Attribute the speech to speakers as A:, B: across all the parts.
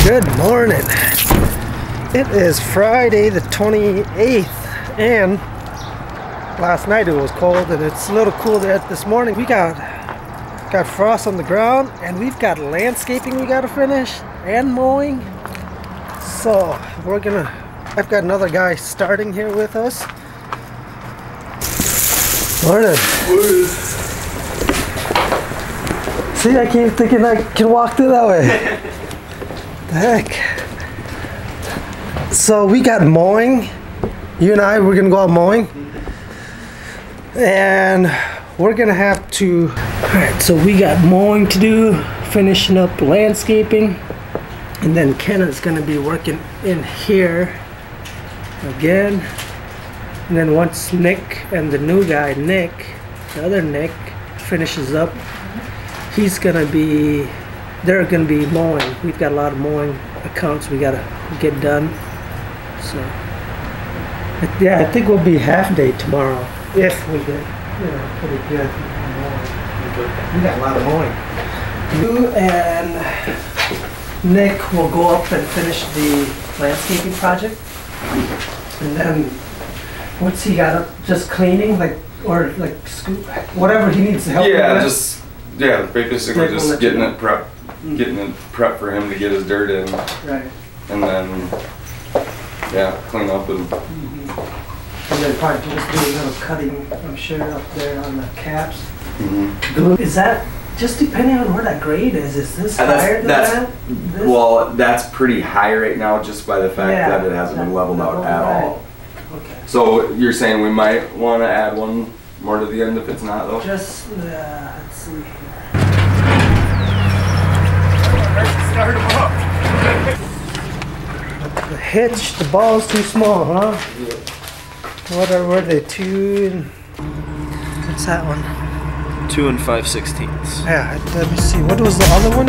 A: Good morning. It is Friday the 28th, and last night it was cold and it's a little cool yet this morning. We got frost on the ground, and we've got landscaping we gotta finish and mowing. So I've got another guy starting here with us. Morning. See, I keep thinking I can walk through that way. The heck. So we got mowing. You and I, we're gonna go out mowing. And we're gonna have to, alright, so we got mowing to do, finishing up landscaping. And then Kenna's gonna be working in here again. And then once Nick and the new guy, the other Nick, finishes up, they're gonna be mowing. We've got a lot of mowing accounts we gotta get done. So, yeah, I think we'll be half day tomorrow if we get, pretty good mowing. We got a lot of mowing. You and Nick will go up and finish the landscaping project, and then what's he got up? Just cleaning, or scoop, whatever he needs to help. Basically just getting it prepped for him to get his dirt in. Right. And then clean up and. And then probably just do a little cutting, I'm sure, up there on the caps. Is that just depending on where that grade is? Is this higher than that?
B: Well, that's pretty high right now, just by the fact that it hasn't been leveled out at all.
A: Okay.
B: So you're saying we might want to add one more to the end if it's not, though?
A: Just, let's see here.
C: Start them up.
A: The hitch, the ball's too small, huh?
B: Yeah.
A: What were they, 2 and... What's that one?
C: 2 5/16.
A: Yeah, let me see. What was the other one?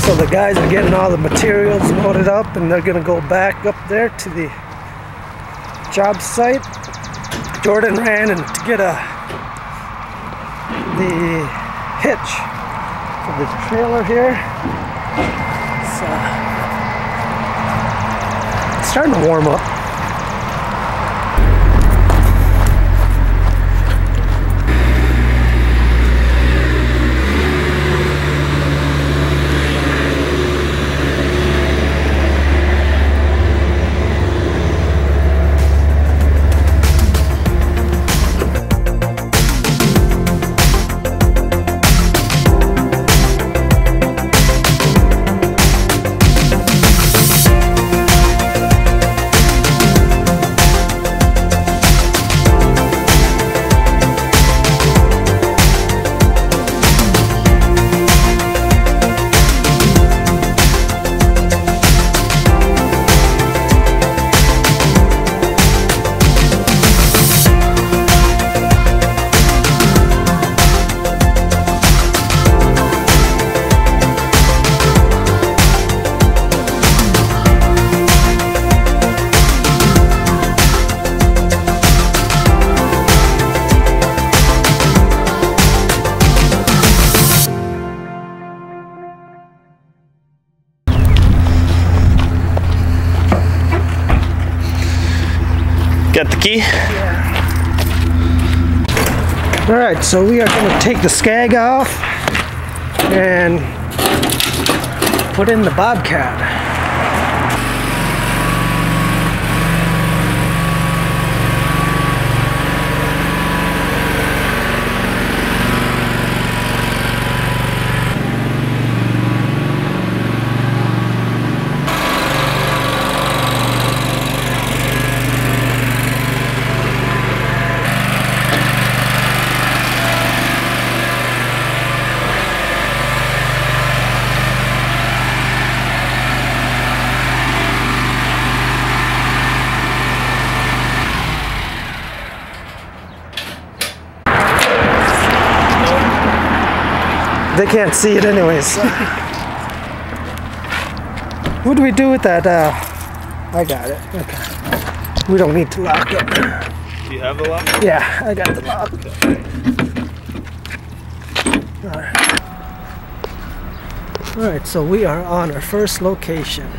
A: So the guys are getting all the materials loaded up, and they're gonna go back up there to the job site. Jordan ran and to get the hitch for the trailer here. It's starting to warm up.
C: Got the key?
A: Yeah. Alright, so we are going to take the skag off and put in the BobCat. They can't see it anyways. What do we do with that? I got it. Okay. We don't need to lock it.
C: Do you have the lock?
A: Yeah, I got the lock. Alright. Alright, so we are on our first location.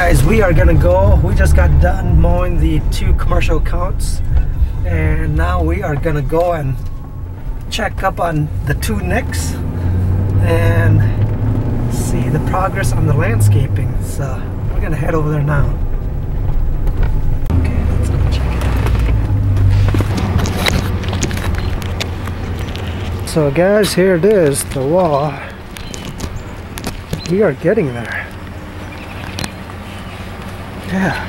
A: guys, we are gonna go. We just got done mowing the 2 commercial accounts, and now we are gonna go and check up on the 2 nicks and see the progress on the landscaping. So we're gonna head over there now. Okay, let's go check it out. So guys, here it is, the wall. We are getting there. Yeah.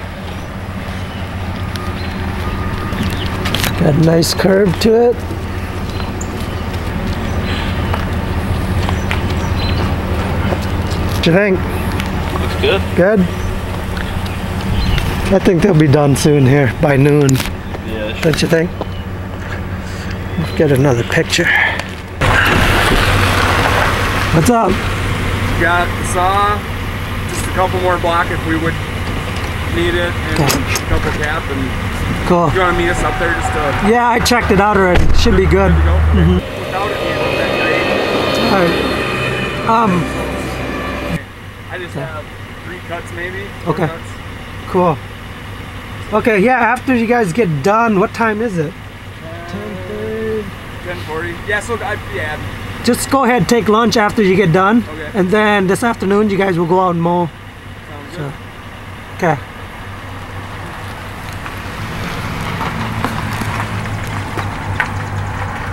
A: Got a nice curve to it. What you think?
C: Looks good.
A: Good? I think they'll be done soon here by noon.
C: Yeah. Sure.
A: Don't you think? Let's get another picture. What's up?
D: Got the saw, just a couple more block if we would need it, and a couple cap, and
A: Cool.
D: you want to meet us up there just to...
A: Yeah, I checked it out already. Should be good.
D: Good to go? Okay.
A: Mhm.
D: Without it being that great.
A: Alright.
D: I just have 3 cuts maybe. 4
A: Okay.
D: cuts.
A: Cool. Okay, yeah, after you guys get done, what time is it? 10:30.
D: 10:40. Yeah, so yeah.
A: Just go ahead, take lunch after you get done.
D: Okay.
A: And then this afternoon, you guys will go out and mow.
D: Sounds
A: So,
D: good.
A: okay.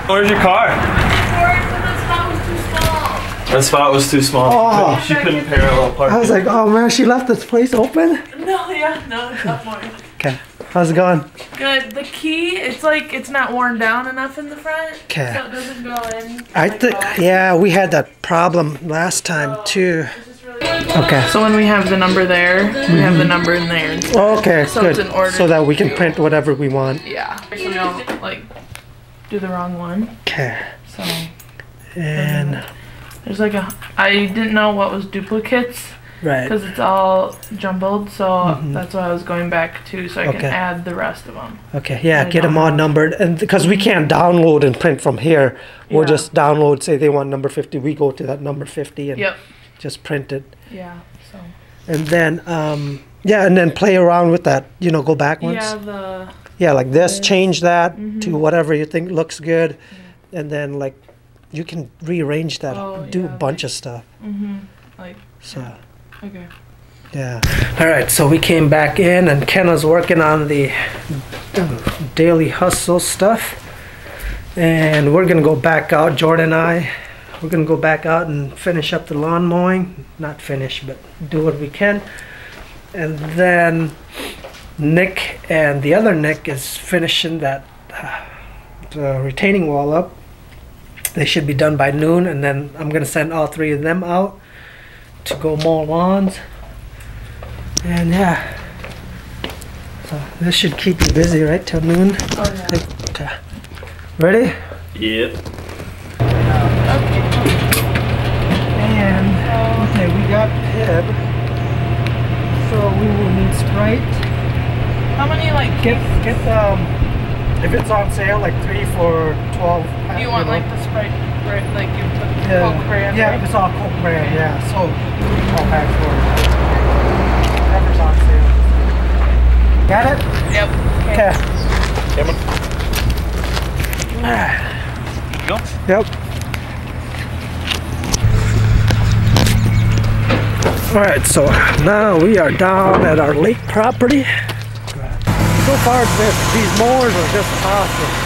C: Where's your car? That spot was too small.
A: Oh.
C: She couldn't parallel park.
A: I was like, oh man, she left this place open?
E: No, it's up more.
A: Okay. How's it going?
E: Good. The key, it's not worn down enough in the front,
A: Okay.
E: so it doesn't go in.
A: I think, yeah, we had that problem last time too. Okay.
E: So when we have the number there, we have the number in there.
A: Oh, okay,
E: So
A: good.
E: it's in order.
A: So that we can print whatever we want.
E: Yeah. So we don't do the wrong one.
A: Okay.
E: So
A: And,
E: there's I didn't know what was duplicates
A: right.
E: because it's all jumbled. So that's why I was going back to so I can
A: Okay.
E: add the rest of them.
A: Okay, yeah,
E: I
A: get them
E: don't
A: all
E: have-
A: numbered, and because we can't download and print from here, we'll
E: Yeah.
A: just download. Say they want number 50, we go to that number 50 and
E: Yep.
A: just print it,
E: Yeah. So
A: and then yeah, and then play around with that. You know, go backwards.
E: yeah,
A: Yeah, like this.
E: This.
A: Change that to whatever you think looks good, and then like you can rearrange that.
E: Oh,
A: Do a
E: yeah,
A: bunch of stuff.
E: like
A: So.
E: okay.
A: Yeah. All right. So we came back in, and Ken was working on the daily hustle stuff, and we're gonna go back out. Jordan and I, we're gonna go back out and finish up the lawn mowing. Not finish, but do what we can. And then Nick and the other Nick is finishing that retaining wall up. They should be done by noon, and then I'm gonna send all 3 of them out to go mow lawns. And yeah, so this should keep you busy, right, till noon?
E: Oh yeah.
A: Okay. Ready?
C: Yep.
A: And, okay, we got Pib. So we will need Sprite.
E: How many
A: Get if it's on sale, like 3 for 12.
E: you want
A: know.
E: like the Sprite, right? Like you put
A: Yeah.
E: Coke brand,
A: Yeah,
E: right?
A: it's all Coke brand, yeah. So, all back for whatever's on sale. Got it?
E: Yep.
A: Okay.
C: Go.
A: Yep. Alright, so now we are down at our lake property. So far, these mowers are just awesome.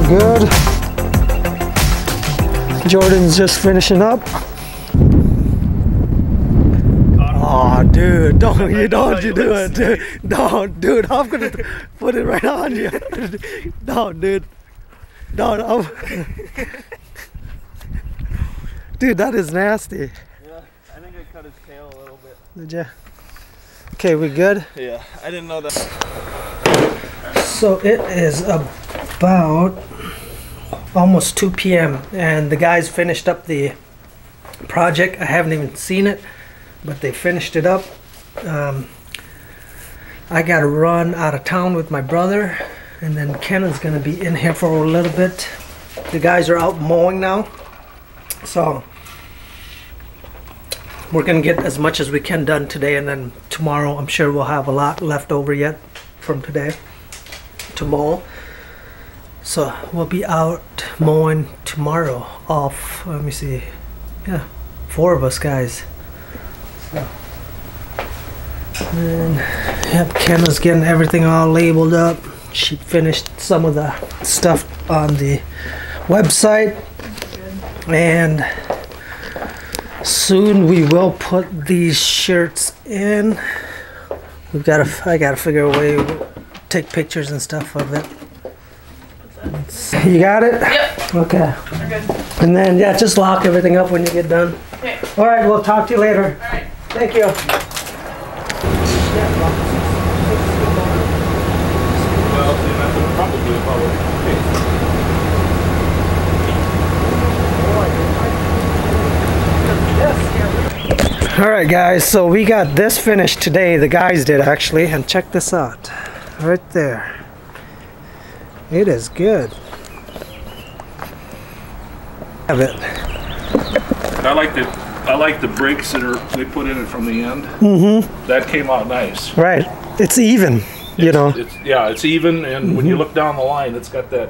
A: good. Jordan's just finishing up. Oh, dude, don't you do it, dude. Don't, dude, I'm gonna put it right on you. No, dude. No. Dude, that is nasty.
C: Yeah, I think I cut his tail a little bit.
A: Did you? Okay, we good?
C: Yeah, I didn't know that.
A: So it is about almost 2 p.m. and the guys finished up the project. I haven't even seen it, but they finished it up. I got to run out of town with my brother, and then Kenan's gonna be in here for a little bit. The guys are out mowing now, so we're gonna get as much as we can done today, and then tomorrow I'm sure we'll have a lot left over yet from today to mow. So we'll be out mowing tomorrow off, let me see, yeah, 4 of us guys. So, and yep, Kenna's getting everything all labeled up. She finished some of the stuff on the website, and soon we will put these shirts in. I gotta figure a way to take pictures and stuff of it. You got it?
E: Yep.
A: Okay.
E: We're good.
A: And then, yeah, just lock everything up when you get done.
E: Okay.
A: All right, we'll talk to you later.
E: All right.
A: Thank you.
C: Well, see, that's probably
A: Yes. All right, guys. So we got this finished today. The guys did actually, and check this out, right there. It is good. Have it.
F: I like the breaks that they put in it from the end. Mm-hmm. That came out nice.
A: Right. It's even.
F: It's even, and when you look down the line, it's got that,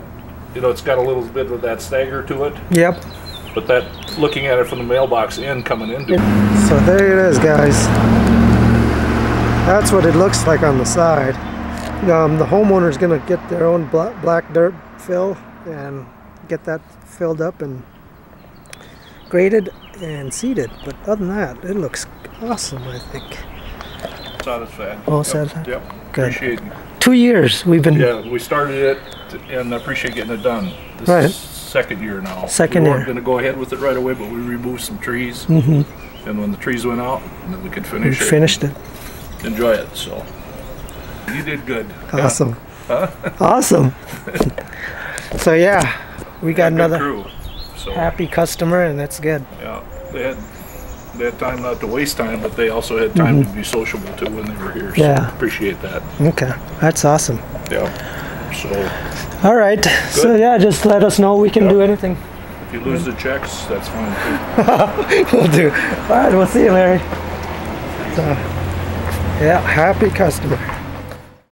F: it's got a little bit of that stagger to it.
A: Yep.
F: But that, looking at it from the mailbox end coming into it.
A: So there it is, guys. That's what it looks like on the side. The homeowner's gonna get their own black dirt fill and get that filled up and graded and seeded. But other than that, it looks awesome, I think.
F: Satisfied.
A: All satisfied?
F: Yep.
A: Good.
F: Appreciate it.
A: 2 years we've been.
F: Yeah, we started it, and I appreciate getting it done. This is second year now.
A: Second
F: we
A: year.
F: weren't going to go ahead with it right away, but we removed some trees,
A: Mm-hmm.
F: and when the trees went out, then we could finish it.
A: Finished it.
F: Enjoy it. So you did good.
A: Awesome.
F: Yeah. Huh?
A: Awesome. So yeah, we got
F: Good
A: another
F: crew. So,
A: happy customer, and that's good.
F: yeah, they had time not to waste time, but they also had time to be sociable too when they were here. So
A: Yeah.
F: appreciate that.
A: Okay, that's awesome.
F: Yeah. So
A: All right. So yeah, just let us know. We can do anything.
F: if you lose the checks, that's fine too.
A: We'll do. All right. We'll see you, Larry. So, yeah, happy customer.